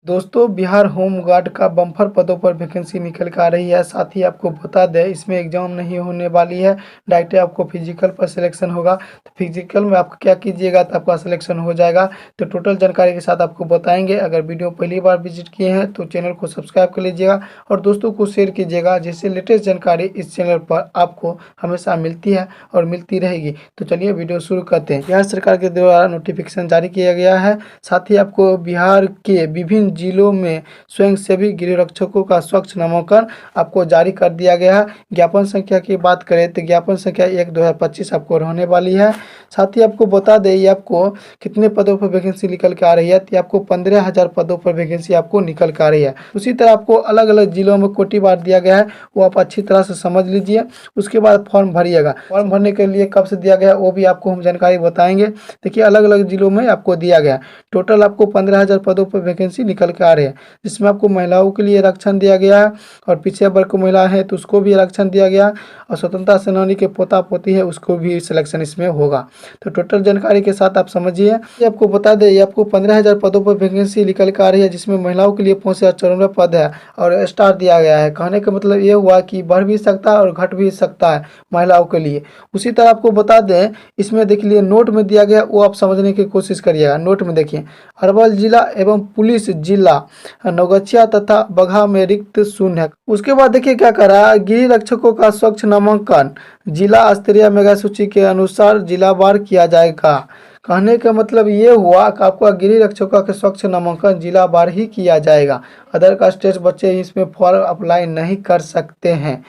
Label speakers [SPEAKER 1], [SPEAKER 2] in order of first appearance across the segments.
[SPEAKER 1] दोस्तों, Bihar home guard का bumper पदों पर वैकेंसी निकल कर आ रही है। साथ ही आपको बता दें, इसमें एग्जाम नहीं होने वाली है, डायरेक्ट आपको फिजिकल पर सिलेक्शन होगा। तो फिजिकल में आप क्या कीजिएगा तो आपका सिलेक्शन हो जाएगा। तो टोटल जानकारी के साथ आपको बताएंगे। अगर वीडियो पहली बार विजिट किए हैं तो चैनल को सब्सक्राइब कर लीजिएगा और दोस्तों को शेयर कीजिएगा, जिससे लेटेस्ट जानकारी इस चैनल पर आपको हमेशा मिलती है और मिलती रहेगी। तो चलिए वीडियो शुरू करते हैं। बिहार सरकार के द्वारा नोटिफिकेशन जारी किया गया है। साथ ही आपको बिहार के विभिन्न जिलों में स्वयंसेवी गृहरक्षकों का स्वच्छ नामांकन आपको जारी कर दिया गया है। ज्ञापन संख्या की बात करें तो ज्ञापन संख्या 1/2025 आपको रहने वाली है। साथ ही आपको बता दें, ये आपको कितने पदों पर वैकेंसी निकल के आ रही है, तो आपको 15,000 पदों पर वैकेंसी आपको निकल के आ रही है। उसी तरह आपको अलग अलग जिलों में कोटिवार दिया गया है, वो आप अच्छी तरह से समझ लीजिए। उसके बाद फॉर्म भरिएगा। फॉर्म भरने के लिए कब से दिया गया वो भी आपको हम जानकारी बताएंगे। देखिए, अलग अलग जिलों में आपको दिया गया। टोटल आपको 15,000 पदों पर वैकेंसी निकल के आ रहे हैं, जिसमें आपको महिलाओं के लिए आरक्षण दिया गया है और पिछड़े वर्ग को महिला है तो उसको भी आरक्षण दिया गया, और स्वतंत्रता सेनानी के पोता पोती है उसको भी सिलेक्शन इसमें होगा। तो टोटल जानकारी के साथ आप समझिए। ये आपको बता दें, ये आपको 15,000 पदों पर वैकेंसी निकल के आ रही है, जिसमें महिलाओं के लिए 5,094 पद है और स्टार दिया गया है। कहने का मतलब ये हुआ कि बढ़ भी सकता है और घट भी सकता है महिलाओं के लिए। उसी तरह आपको बता दें, इसमें देख लिए नोट में दिया गया, वो आप समझने की कोशिश करिएगा। नोट में देखिए, अरवल जिला एवं पुलिस जिला नवगछिया तथा बगहा में रिक्त शून्य है। उसके बाद देखिए क्या करा, गृह रक्षकों का स्वच्छ नामांकन जिला स्तरीय मेगा सूची के अनुसार जिलावार किया जाएगा। कहने का मतलब ये हुआ कि आपका गृह रक्षकों का स्वच्छ नामांकन जिलावार ही किया जाएगा। अदर कास्ट बच्चे इसमें फॉर्म अप्लाई नहीं कर सकते हैं।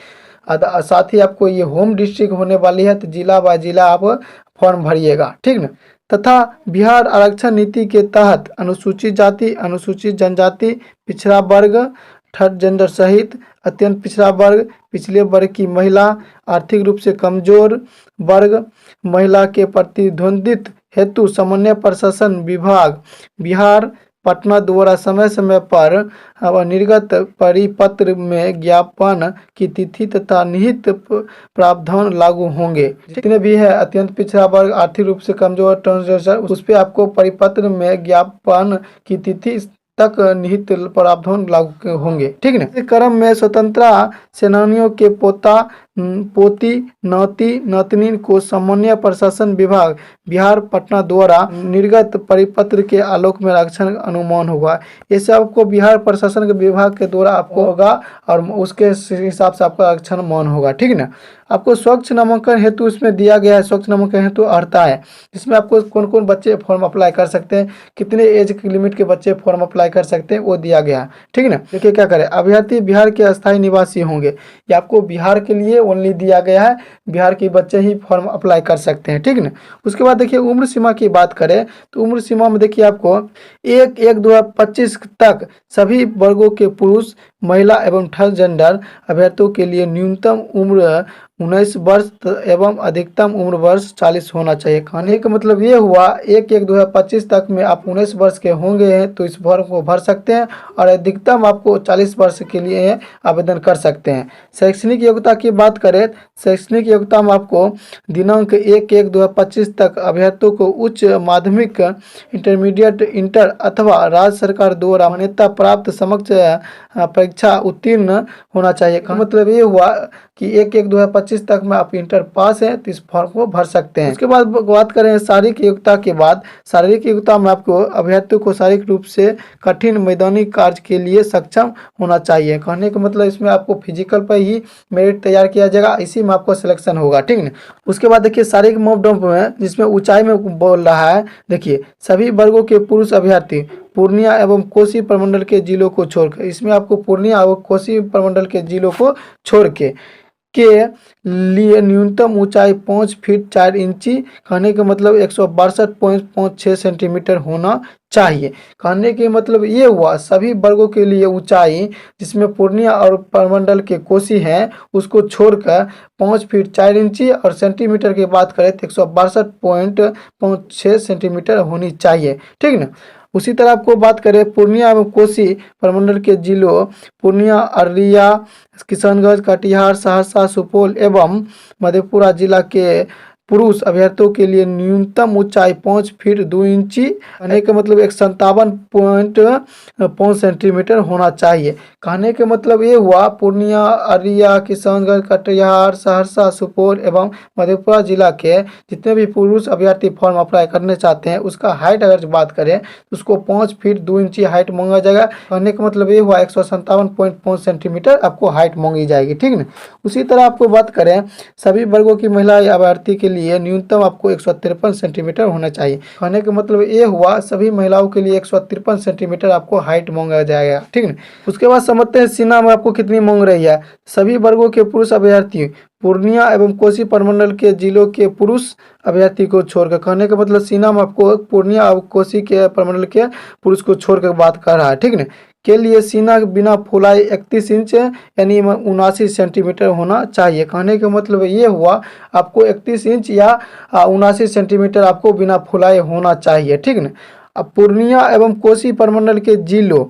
[SPEAKER 1] साथ ही आपको ये होम डिस्ट्रिक्ट होने वाली है, तो जिला बाय जिला आप फॉर्म भरिएगा, ठीक ना। तथा बिहार आरक्षण नीति के तहत अनुसूचित जाति, अनुसूचित जनजाति, पिछड़ा वर्ग, थर्ड जेंडर सहित अत्यंत पिछड़ा वर्ग, पिछले वर्ग की महिला, आर्थिक रूप से कमजोर वर्ग, महिला के प्रतिद्वंद्वित्व हेतु समन्वय प्रशासन विभाग बिहार पटना द्वारा समय समय पर निर्गत परिपत्र में ज्ञापन की तिथि तथा निहित प्रावधान लागू होंगे। जितने भी है अत्यंत पिछड़ा वर्ग, आर्थिक रूप से कमजोर, ट्रांसजेंडर, उस पर आपको परिपत्र में ज्ञापन की तिथि तक निहित प्रावधान लागू होंगे, ठीक ना। इस क्रम में स्वतंत्रता सेनानियों के पोता पोती नाती नातनी को समन्वय प्रशासन विभाग बिहार पटना द्वारा निर्गत परिपत्र के आलोक में आरक्षण अनुमान होगा। ये सब आपको बिहार प्रशासन के विभाग के द्वारा आपको होगा और उसके हिसाब से आपका आरक्षण मान होगा, ठीक ना। आपको स्वच्छ नामांकन हेतु इसमें दिया गया है, स्वच्छ नामांकन हेतु अर्हता है, जिसमें आपको कौन कौन बच्चे फॉर्म अप्लाई कर सकते हैं, कितने एज की लिमिट के बच्चे फॉर्म अप्लाई कर सकते हैं, वो दिया गया है, ठीक ना। देखिए क्या करें, अभ्यर्थी बिहार के अस्थायी निवासी होंगे। ये आपको बिहार के लिए ओनली दिया गया है, बिहार के बच्चे ही फॉर्म अप्लाई कर सकते हैं, ठीक ना। उसके बाद देखिए उम्र सीमा की बात करें तो उम्र सीमा में देखिए आपको 1/1/2025 तक सभी वर्गों के पुरुष, महिला एवं थर्ड जेंडर अभ्यर्थियों के लिए न्यूनतम उम्र 19 वर्ष एवं अधिकतम उम्र वर्ष 40 होना चाहिए। कहने का मतलब ये हुआ 1/1/2025 तक में आप 19 वर्ष के होंगे तो इस फॉर्म को भर सकते हैं और अधिकतम आपको 40 वर्ष के लिए आवेदन कर सकते हैं। शैक्षणिक योग्यता की बात करें, शैक्षणिक योग्यता में आपको दिनांक 1/1/2025 तक अभ्यर्थियों को उच्च माध्यमिक, इंटरमीडिएट, इंटर अथवा राज्य सरकार द्वारा मान्यता प्राप्त समक्ष परीक्षा उत्तीर्ण होना चाहिए। मतलब ये हुआ कि 1/1/2025 तक में आप इंटर पास हैं तो इस फॉर्म को भर सकते हैं। उसके बाद बात करें शारीरिक योग्यता के बाद, शारीरिक योग्यता में आपको अभ्यर्थियों को शारीरिक रूप से कठिन मैदानी कार्य के लिए सक्षम होना चाहिए। कहने का मतलब इसमें आपको फिजिकल पर ही मेरिट तैयार किया जाएगा, इसी में आपको सिलेक्शन होगा, ठीक है। उसके बाद देखिए शारीरिक मापदंड में, जिसमें ऊंचाई में बोल रहा है, देखिए सभी वर्गों के पुरुष अभ्यर्थी पूर्णिया एवं कोसी प्रमंडल के जिलों को छोड़कर, इसमें आपको पूर्णिया और कोसी प्रमंडल के जिलों को छोड़ के लिए न्यूनतम ऊंचाई 5 फीट 4 इंची, कहने का मतलब 162.56 सेंटीमीटर होना चाहिए। कहने के मतलब ये हुआ सभी वर्गों के लिए ऊंचाई, जिसमें पूर्णिया और प्रमंडल के कोसी हैं उसको छोड़कर 5 फीट 4 इंची, और सेंटीमीटर की बात करें तो 162.56 सेंटीमीटर होनी चाहिए, ठीक ना। उसी तरह आपको बात करें पूर्णिया एवं कोसी प्रमंडल के जिलों पूर्णिया, अररिया, किशनगंज, कटिहार, सहरसा, सुपौल एवं मधेपुरा जिला के पुरुष अभ्यर्थियों के लिए न्यूनतम ऊंचाई 5 फीट 2 इंची कहने के मतलब 57.5 सेंटीमीटर होना चाहिए। कहने के मतलब ये हुआ पूर्णिया, अररिया, किशनगंज, कटिहार, सहरसा, सुपौल एवं मधेपुरा जिला के जितने भी पुरुष अभ्यर्थी फॉर्म अप्लाई करने चाहते हैं उसका हाइट अगर बात करें तो उसको 5 फीट 2 इंची हाइट मांगा जाएगा। कहने का मतलब ये हुआ 157.5 सेंटीमीटर आपको हाइट मांगी जाएगी, ठीक ना। उसी तरह आपको बात करें सभी वर्गों की महिला अभ्यर्थी के लिए न्यूनतम आपको 153 सेंटीमीटर होना चाहिए। कहने का मतलब ये हुआ सभी महिलाओं के लिए 153 सेंटीमीटर आपको हाइट मांगा जाएगा, ठीक ना। उसके बाद समझते हैं सीना में आपको कितनी मांग रही है। सभी वर्गों के पुरुष अभ्यर्थी पूर्णिया एवं कोसी प्रमंडल के जिलों के पुरुष अभ्यर्थी को छोड़कर, कहने का मतलब सीना में आपको पूर्णिया और कोसी के प्रमंडल के पुरुष को छोड़कर बात कर रहा है, ठीक ना। के लिए सीना बिना फुलाई 31 इंच यानी 79 सेंटीमीटर होना चाहिए। कहने का मतलब ये हुआ आपको 31 इंच या 79 सेंटीमीटर आपको बिना फुलाए होना चाहिए, ठीक ना। अब पूर्णिया एवं कोसी प्रमंडल के जिलों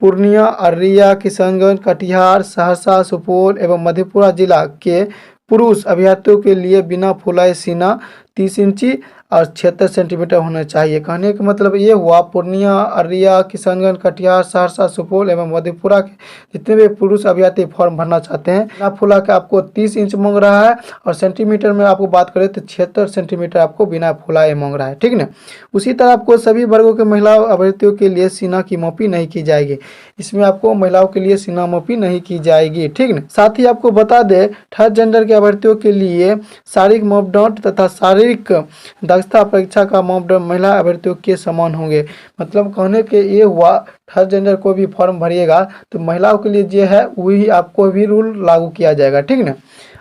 [SPEAKER 1] पूर्णिया, अररिया, किशनगंज, कटिहार, सहरसा, सुपौल एवं मधेपुरा जिला के पुरुष अभ्यर्थियों के लिए बिना फुलाए सीना 30 इंची और 76 सेंटीमीटर होना चाहिए। कहने का मतलब ये हुआ पूर्णिया, अररिया, किशनगंज, कटिहार, सहरसा, सुपौल एवं मधेपुरा के जितने भी पुरुष अभ्यर्थी फॉर्म भरना चाहते हैं बिना फुला के आपको 30 इंच मांग रहा है और सेंटीमीटर में आपको बात करें तो 76 सेंटीमीटर आपको बिना फुलाए मांग रहा है, ठीक ना। उसी तरह आपको सभी वर्गों के महिला अभ्यर्थियों के लिए सीना की मापी नहीं की जाएगी। इसमें आपको महिलाओं के लिए सीना मापी नहीं की जाएगी, ठीक ना। साथ ही आपको बता दें थर्ड जेंडर के अभ्यर्थियों के लिए शारीरिक मापदंड तथा शारीरिक दक्षता परीक्षा का मापदंड महिला अभ्यर्थियों के समान होंगे। मतलब कहने के ये हुआ थर्ड जेंडर को भी फॉर्म भरिएगा तो महिलाओं के लिए जो है वही आपको भी रूल लागू किया जाएगा, ठीक ना।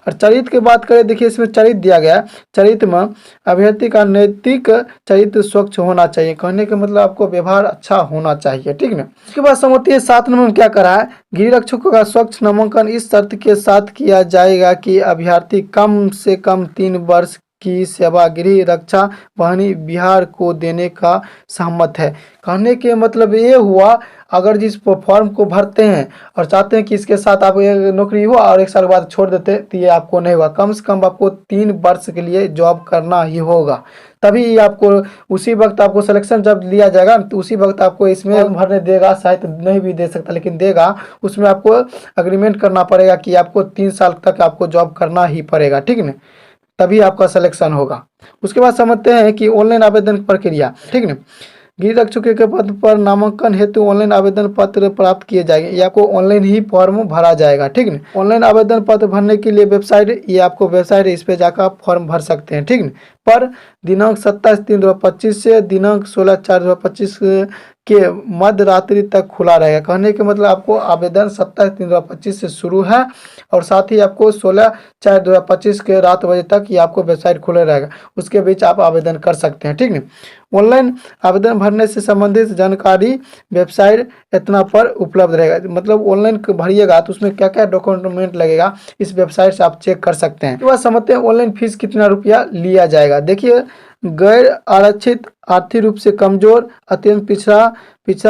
[SPEAKER 1] और चरित्र की बात करें, देखिए इसमें चरित्र दिया गया है। चरित्र में अभ्यर्थी का नैतिक चरित्र स्वच्छ होना चाहिए। कहने का मतलब आपको व्यवहार अच्छा होना चाहिए, ठीक ना। उसके बाद समझते हैं 7 नंबर में क्या करा है। गृह रक्षकों का स्वच्छ नामांकन इस शर्त के साथ किया जाएगा कि अभ्यर्थी कम से कम 3 वर्ष की सेवा गृह रक्षा वाहिनी बिहार को देने का सहमत है। कहने के मतलब ये हुआ अगर जिस फॉर्म को भरते हैं और चाहते हैं कि इसके साथ आप एक नौकरी हो और 1 साल बाद छोड़ देते तो ये आपको नहीं होगा। कम से कम आपको 3 वर्ष के लिए जॉब करना ही होगा, तभी आपको उसी वक्त आपको सिलेक्शन जब लिया जाएगा तो उसी वक्त आपको इसमें भरने देगा। शायद नहीं भी दे सकता लेकिन देगा। उसमें आपको अग्रीमेंट करना पड़ेगा कि आपको 3 साल तक आपको जॉब करना ही पड़ेगा, ठीक ना, तभी आपका सिलेक्शन होगा। उसके बाद समझते हैं कि ऑनलाइन आवेदन प्रक्रिया, ठीक ना। गृह रक्षक के पद पर नामांकन हेतु ऑनलाइन आवेदन पत्र प्राप्त किए जाएंगे। ये आपको ऑनलाइन ही फॉर्म भरा जाएगा, ठीक ना। ऑनलाइन आवेदन पत्र भरने के लिए वेबसाइट, ये आपको वेबसाइट है, इस पे जाकर आप फॉर्म भर सकते हैं, ठीक ना। पर दिनांक 27/3/2025 से दिनांक 16/4/2025 के मध्य रात्रि तक खुला रहेगा। कहने के मतलब आपको आवेदन 27/3/2025 से शुरू है और साथ ही आपको 16/4/2025 के रात बजे तक ये आपको वेबसाइट खुला रहेगा। उसके बीच आप आवेदन कर सकते हैं, ठीक ना। ऑनलाइन आवेदन भरने से संबंधित जानकारी वेबसाइट इतना पर उपलब्ध रहेगा। मतलब ऑनलाइन भरिएगा तो उसमें क्या क्या डॉक्यूमेंट लगेगा इस वेबसाइट से आप चेक कर सकते हैं। तो बात समझते हैं ऑनलाइन फीस कितना रुपया लिया जाएगा। देखिए गैर आरक्षित, आर्थिक रूप से कमजोर, अत्यंत पिछड़ा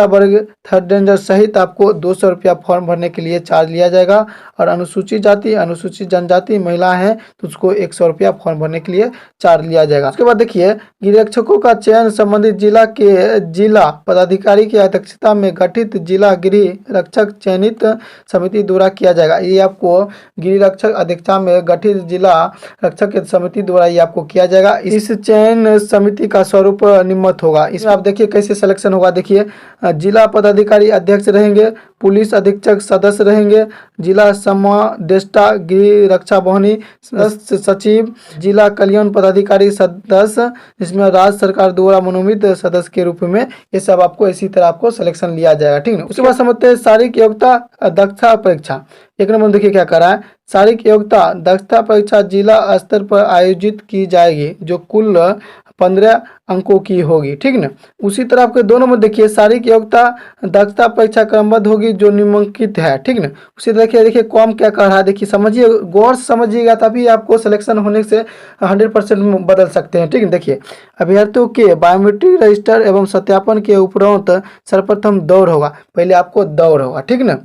[SPEAKER 1] वर्ग, थर्ड जेंडर सहित आपको 200 रुपया फॉर्म भरने के लिए चार्ज लिया जाएगा और अनुसूचित जाति, अनुसूचित जनजाति महिला है तो उसको 100 रुपया फॉर्म भरने के लिए चार्ज लिया जाएगा। उसके बाद देखिए गृह रक्षकों का चयन संबंधित जिला के जिला पदाधिकारी की अध्यक्षता में गठित जिला गृह रक्षक चयनित समिति द्वारा किया जाएगा। ये आपको गृह रक्षक अध्यक्षता में गठित जिला रक्षक समिति द्वारा ये आपको किया जाएगा। इस चयन समिति का स्वरूप निम्नलिखित होगा। इसमें आप देखिए कैसे सिलेक्शन होगा। देखिए जिला पदाधिकारी अध्यक्ष रहेंगे, पुलिस अधीक्षक सदस्य रहेंगे, जिला समादेष्टा गृह रक्षा वाहिनी सदस्य सचिव, जिला कल्याण पदाधिकारी सदस्य, जिसमें राज्य सरकार द्वारा मनोनीत सदस्य के रूप में ये सब आपको इसी तरह आपको सिलेक्शन लिया जाएगा, ठीक है। उसके बाद समझते हैं शारीरिक योग्यता दक्षता परीक्षा। 1 नंबर देखिए क्या करा है। शारीरिक योग्यता दक्षता परीक्षा जिला स्तर पर आयोजित की जाएगी जो कुल 15 अंकों की होगी, ठीक ना। उसी तरह आपके 2 नंबर देखिए शारीरिक योग्यता दक्षता परीक्षा क्रमबद्ध होगी जो निम्नलिखित है, ठीक ना। उसी तरह देखिए कॉम क्या कर रहा है, देखिए समझिए, गौर से समझिएगा तभी आपको सिलेक्शन होने से 100% बदल सकते हैं, ठीक है। देखिए अभ्यर्थियों के बायोमेट्रिक रजिस्टर एवं सत्यापन के उपरांत सर्वप्रथम दौड़ होगा। पहले आपको दौड़ होगा, ठीक ना।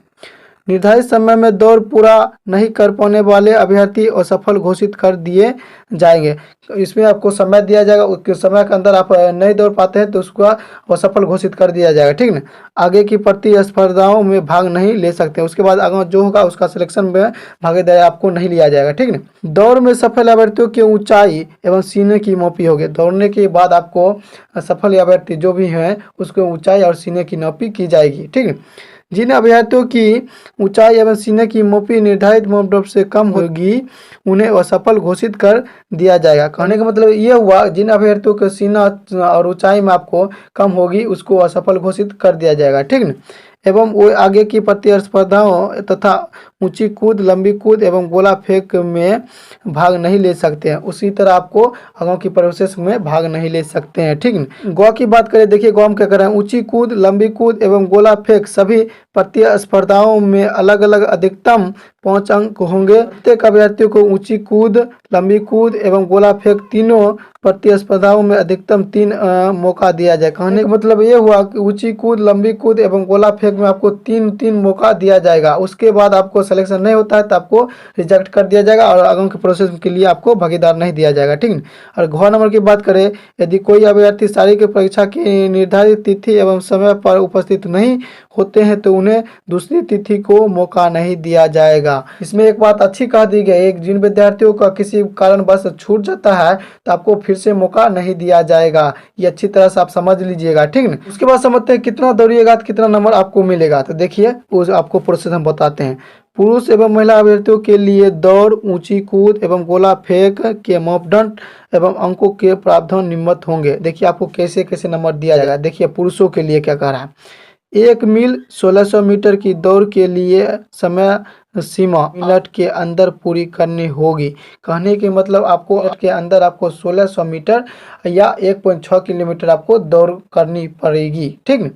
[SPEAKER 1] निर्धारित समय में दौड़ पूरा नहीं कर पाने वाले अभ्यर्थी असफल घोषित कर दिए जाएंगे। इसमें आपको समय दिया जाएगा, उस समय के अंदर आप नहीं दौड़ पाते हैं तो उसको असफल घोषित कर दिया जाएगा, ठीक ना। आगे की प्रतिस्पर्धाओं में भाग नहीं ले सकते। उसके बाद आगे जो होगा उसका सिलेक्शन में भागीदारी आपको नहीं लिया जाएगा, ठीक ना। दौड़ में सफल अभ्यर्थियों की ऊंचाई एवं सीने की मापी होगी। दौड़ने के बाद आपको सफल अभ्यर्थी जो भी हैं उसको ऊंचाई और सीने की नापी की जाएगी, ठीक है। जिन अभ्यर्थियों की ऊंचाई एवं सीने की मापी निर्धारित मापदंड से कम होगी उन्हें असफल घोषित कर दिया जाएगा। कहने का मतलब ये हुआ, जिन अभ्यर्थियों के सीना और ऊंचाई में आपको कम होगी उसको असफल घोषित कर दिया जाएगा, ठीक ना। एवं वो आगे की प्रतिस्पर्धाओं तथा ऊंची कूद, लंबी कूद एवं गोला फेंक में भाग नहीं ले सकते हैं। उसी तरह आपको आगे की प्रोसेस में भाग नहीं ले सकते हैं, ठीक है। गौ की बात करें, देखिए गौ में क्या कर रहे हैं, ऊंची कूद, लंबी कूद एवं गोला फेंक सभी प्रतिस्पर्धाओं में अलग अलग अधिकतम 5 अंक होंगे। प्रत्येक अभ्यर्थियों को ऊंची कूद, लंबी कूद एवं गोला फेंक तीनों प्रतिस्पर्धाओं में अधिकतम 3 मौका दिया जाए। कहने का मतलब ये हुआ कि ऊंची कूद, लंबी कूद एवं गोला फेंक में आपको 3 मौका दिया जाएगा। उसके बाद आपको सिलेक्शन नहीं होता है तो आपको रिजेक्ट कर दिया जाएगा और आगे के प्रोसेस के लिए आपको भागीदार नहीं दिया जाएगा, ठीक है। और घ नंबर की बात करें, यदि कोई अभ्यर्थी शारीरिक परीक्षा की निर्धारित तिथि एवं समय पर उपस्थित नहीं होते हैं तो उन्हें दूसरी तिथि को मौका नहीं दिया जाएगा। इसमें एक बात अच्छी कह दी गई, जिन विद्यार्थियों का किसी कारणवश छूट जाता है तो आपको फिर से मौका नहीं दिया जाएगा। ये अच्छी तरह से आप समझ लीजिएगा, ठीक ना। उसके बाद समझते हैं कितना दौड़िएगा तो कितना नंबर आपको मिलेगा। तो देखिए वो आपको प्रोसेस हम बताते हैं। पुरुष एवं महिला अभ्यर्थियों के लिए दौड़, ऊंची कूद एवं गोला फेंक के मापदंड एवं अंकों के प्रावधान निम्नलिखित होंगे। देखिए आपको कैसे कैसे नंबर दिया जाएगा। देखिए पुरुषों के लिए क्या कह रहा है, 1 मील 1600 मीटर की दौड़ के लिए समय सीमा मिनट के अंदर पूरी करनी होगी। कहने के मतलब आपको मिनट के अंदर आपको 1600 मीटर या 1.6 किलोमीटर आपको दौड़ करनी पड़ेगी, ठीक है।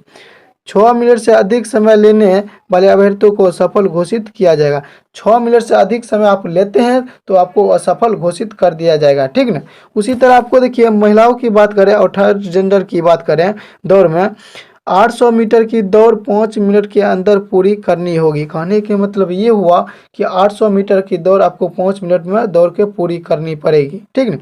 [SPEAKER 1] 6 मिनट से अधिक समय लेने वाले अभ्यर्थियों को असफल घोषित किया जाएगा। 6 मिनट से अधिक समय आप लेते हैं तो आपको असफल घोषित कर दिया जाएगा, ठीक ना। उसी तरह आपको देखिए महिलाओं की बात करें और थर्ड जेंडर की बात करें, दौड़ में 800 मीटर की दौड़ 5 मिनट के अंदर पूरी करनी होगी। कहने के मतलब ये हुआ कि 800 मीटर की दौड़ आपको 5 मिनट में दौड़ के पूरी करनी पड़ेगी, ठीक है।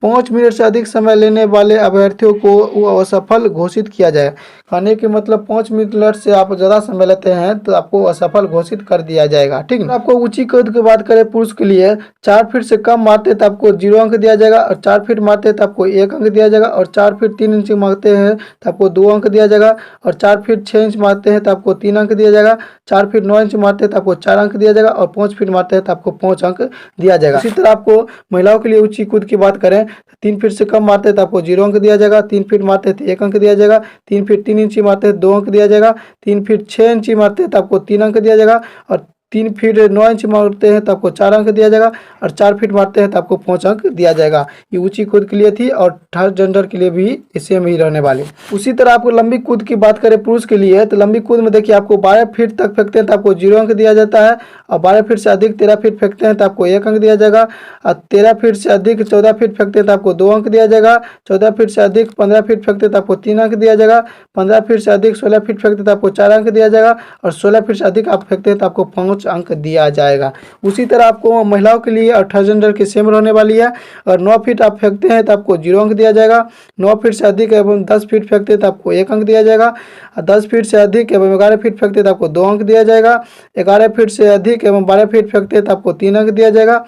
[SPEAKER 1] 5 मिनट से अधिक समय लेने वाले अभ्यर्थियों को असफल घोषित किया जाए। कहने के मतलब 5 मिनट से आप ज़्यादा समय लेते हैं तो आपको असफल घोषित कर दिया जाएगा, ठीक है। आपको ऊंची कूद की बात करें, पुरुष के लिए 4 फीट से कम मारते तो आपको 0 अंक दिया जाएगा, और 4 फीट मारते तो आपको 1 अंक दिया जाएगा, और 4 फीट 3 इंच मारते हैं तो आपको 2 अंक दिया जाएगा, और 4 फीट 6 इंच मारते हैं तो आपको 3 अंक दिया जाएगा, 4 फीट 9 इंच मारते हैं तो आपको 4 अंक दिया जाएगा, और 5 फीट मारते हैं तो आपको 5 अंक दिया जाएगा। इसी तरह आपको महिलाओं के लिए ऊंची कूद की बात करें, 3 फीट से कम मारते हैं तो आपको 0 अंक दिया जाएगा, 3 फीट मारते हैं तो 1 अंक दिया जाएगा, 3 फीट 3 इंची मारते हैं 2 अंक दिया जाएगा, 3 फीट 6 इंची मारते हैं तो आपको 3 अंक दिया जाएगा, और 3 फीट 9 इंच मारते हैं तो आपको 4 अंक दिया जाएगा, और 4 फीट मारते हैं तो आपको 5 अंक दिया जाएगा। ये ऊंची कूद के लिए थी, और थर्ड जेंडर के लिए भी सेम ही रहने वाले। उसी तरह आपको लंबी कूद की बात करें पुरुष के लिए, तो लंबी कूद में देखिए आपको 12 फीट तक फेंकते हैं तो आपको 0 अंक दिया जाता है, और 12 फीट से अधिक 13 फीट फेंकते हैं तो आपको 1 अंक दिया जाएगा, और 13 फीट से अधिक 14 फीट फेंकते हैं तो आपको 2 अंक दिया जाएगा, 14 फीट से अधिक 15 फीट फेंकते हैं तो आपको 3 अंक दिया जाएगा, 15 फीट से अधिक 16 फीट फेंकते हैं तो आपको 4 अंक दिया जाएगा, और 16 फीट से अधिक आप फेंकते हैं तो आपको 5 अंक दिया जाएगा। उसी तरह आपको महिलाओं के लिए 18 जेंडर की सेम रहने वाली है। और 9 फीट आप फेंकते हैं तो आपको 0 अंक दिया जाएगा, 9 फीट से अधिक एवं 10 फीट फेंकते हैं तो आपको 1 अंक दिया जाएगा, 10 फीट से अधिक एवं 11 फीट फेंकते हैं तो आपको 2 अंक दिया जाएगा, 11 फीट से अधिक एवं 12 फीट फेंकते हैं तो आपको 3 अंक दिया जाएगा,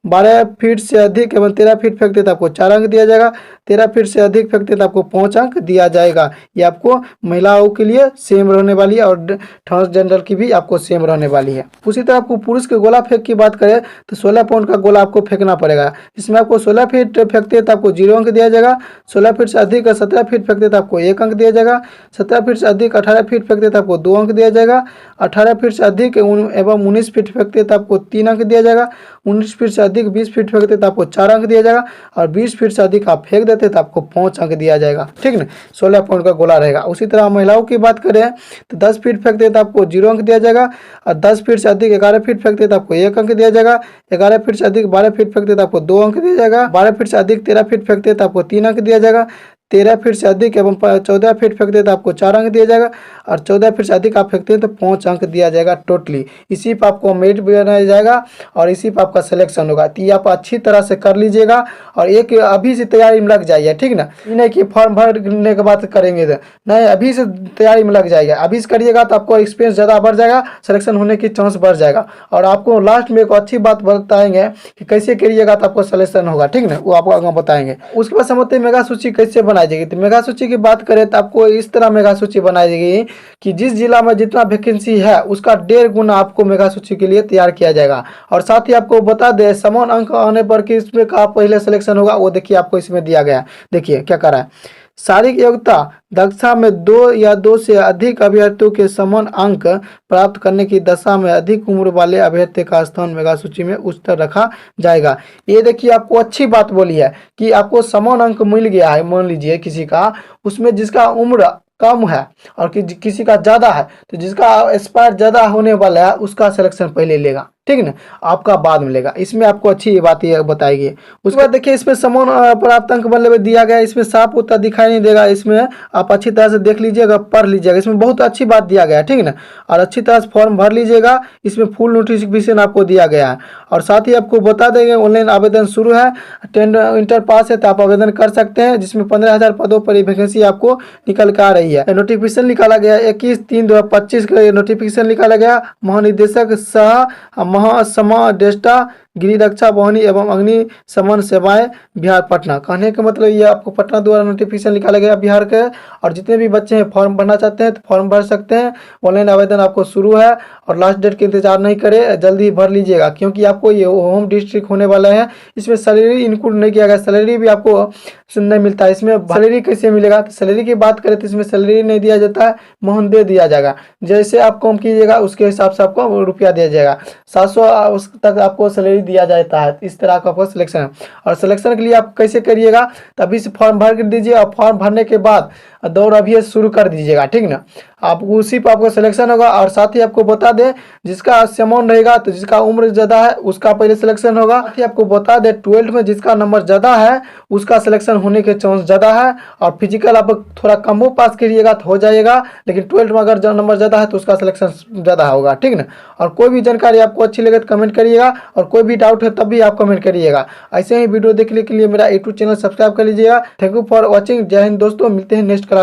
[SPEAKER 1] 12 फीट से अधिक एवं 13 फीट फेंकते हैं तो आपको 4 अंक दिया जाएगा, 13 फीट से अधिक फेंकते हैं तो आपको 5 अंक दिया जाएगा। ये आपको महिलाओं के लिए सेम रहने वाली है, और ट्रांसजेंडर की भी आपको सेम रहने वाली है। उसी तरह आपको पुरुष के गोला फेंक की बात करें तो 16 पाउंड का गोला आपको फेंकना पड़ेगा। इसमें आपको 16 फीट फेंकते हैं तो आपको 0 अंक दिया जाएगा, 16 फीट से अधिक 17 फीट फेंकते हैं तो आपको 1 अंक दिया जाएगा, 17 फीट से अधिक 18 फीट फेंकते हैं तो आपको 2 अंक दिया जाएगा, 18 फीट से अधिक एवं 19 फीट फेंकते हैं तो आपको 3 अंक दिया जाएगा, 19 फीट से अधिक 20 फीट फेंकते तो आपको 4 अंक दिया जाएगा, और 20 फीट से अधिक आप फेंक देते तो आपको 5 अंक दिया जाएगा, ठीक ना। 16 पाउंड का गोला रहेगा। उसी तरह महिलाओं की बात करें तो 10 फीट फेंकते तो आपको 0 अंक दिया जाएगा, और 10 फीट से अधिक 11 फीट फेंकते तो आपको 1 अंक दिया जाएगा, 11 फीट से अधिक 12 फीट फेंकते तो आपको 2 अंक दिया जाएगा, 12 फीट से अधिक 13 फीट फेंकते तो आपको 3 अंक दिया जाएगा, 13 फीट से अधिक एवं 14 फीट फेंकते हैं तो आपको 4 अंक दिया जाएगा, और 14 फीट से अधिक आप फेंकते हैं तो 5 अंक दिया जाएगा टोटली। इसी पर आपको मेरिट बनाया जाएगा और इसी पर आपका सिलेक्शन होगा। तो ये आप अच्छी तरह से कर लीजिएगा और एक अभी से तैयारी में लग जाइए, ठीक ना। ये नहीं कि फॉर्म भरने के बाद करेंगे तो नहीं, अभी से तैयारी में लग जाएगा। अभी से करिएगा तो आपको एक्सपीरियंस ज़्यादा बढ़ जाएगा, सिलेक्शन होने की चांस बढ़ जाएगा। और आपको लास्ट में एक अच्छी बात बताएंगे कि कैसे करिएगा तो आपको सिलेक्शन होगा, ठीक ना, वो आपको आगे बताएंगे। उसके बाद समझते हैं मेगा सूची कैसे बनाई जाएगी। तो मेगा सूची की बात करें तो आपको इस तरह मेगा सूची बनाई जाएगी कि जिस जिला में जितना वैकेंसी है उसका 1.5 गुना आपको मेगा सूची के लिए तैयार किया जाएगा। और साथ ही आपको बता दें समान अंक आने पर कि इसमें का पहले सिलेक्शन होगा, वो देखिए आपको इसमें दिया गया। देखिए क्या कर रहा है, शारीरिक योग्यता दशा में 2 या 2 से अधिक अभ्यर्थियों के समान अंक प्राप्त करने की दशा में अधिक उम्र वाले अभ्यर्थी का स्थान मेगा सूची में उच्चतर रखा जाएगा। ये देखिए आपको अच्छी बात बोली है कि आपको समान अंक मिल गया है, मान लीजिए किसी का उसमें जिसका उम्र कम है और किसी का ज़्यादा है, तो जिसका एक्सपायर ज़्यादा होने वाला है उसका सिलेक्शन पहले लेगा, ठीक ना, आपका बाद में लेगा। इसमें आपको अच्छी बात ये बताएगी। उसके बाद देखिए इसमें समान प्राप्त अंक मतलब दिया गया है, इसमें साफ होता दिखाई नहीं देगा, इसमें आप अच्छी तरह से देख लीजिएगा, पढ़ लीजिएगा, इसमें बहुत अच्छी बात दिया गया है, ठीक ना। और अच्छी तरह से फॉर्म भर लीजिएगा, इसमें फुल नोटिफिकेशन आपको दिया गया है। और साथ ही आपको बता देंगे ऑनलाइन आवेदन शुरू है, 10 इंटर पास है तो आप आवेदन कर सकते हैं, जिसमें 15,000 पदों पर वैकेंसी आपको निकल कर आ रही है। नोटिफिकेशन निकाला गया 21/3/2025 का नोटिफिकेशन निकाला गया। महानिदेशक सह महासमादेष्टा गृह रक्षा वाहिनी एवं अग्नि शमन सेवाएं बिहार पटना। कहने का मतलब ये आपको पटना द्वारा नोटिफिकेशन निकाला गया बिहार के। और जितने भी बच्चे हैं फॉर्म भरना चाहते हैं तो फॉर्म भर सकते हैं। ऑनलाइन आवेदन आपको शुरू है और लास्ट डेट के इंतजार नहीं करें, जल्दी भर लीजिएगा, क्योंकि आपको ये होम डिस्ट्रिक्ट होने वाला है। इसमें सैलरी इंक्लूड नहीं किया गया, सैलरी भी आपको नहीं मिलता है। इसमें सैलरी कैसे मिलेगा, तो सैलरी की बात करें तो इसमें सैलरी नहीं दिया जाता है, मानदेय दिया जाएगा। जैसे आप काम कीजिएगा उसके हिसाब से आपको रुपया दिया जाएगा। 700 तक आपको सैलरी दिया जाता है। इस तरह का आपका सिलेक्शन है। और सिलेक्शन के लिए आप कैसे करिएगा, तभी से फॉर्म भर कर दीजिए और फॉर्म भरने के बाद दौड़ अभी शुरू कर दीजिएगा, ठीक ना। आप उसी पर आपका सिलेक्शन होगा। और साथ ही आपको बता दें जिसका समान रहेगा तो जिसका उम्र ज़्यादा है उसका पहले सिलेक्शन होगा। साथ ही आपको बता दें 12th में जिसका नंबर ज़्यादा है उसका सिलेक्शन होने के चांस ज़्यादा है। और फिजिकल आप थोड़ा कम पास करिएगा तो हो जाएगा, लेकिन 12th में अगर नंबर ज़्यादा है तो उसका सिलेक्शन ज़्यादा होगा, ठीक ना। और कोई भी जानकारी आपको अच्छी लगे तो कमेंट करिएगा, और कोई भी डाउट है तब भी आप कमेंट करिएगा। ऐसे ही वीडियो देखने के लिए मेरा यूट्यूब चैनल सब्सक्राइब कर लीजिएगा। Thank you for watching. जय हिंद दोस्तों, मिलते हैं नेक्स्ट क्लास।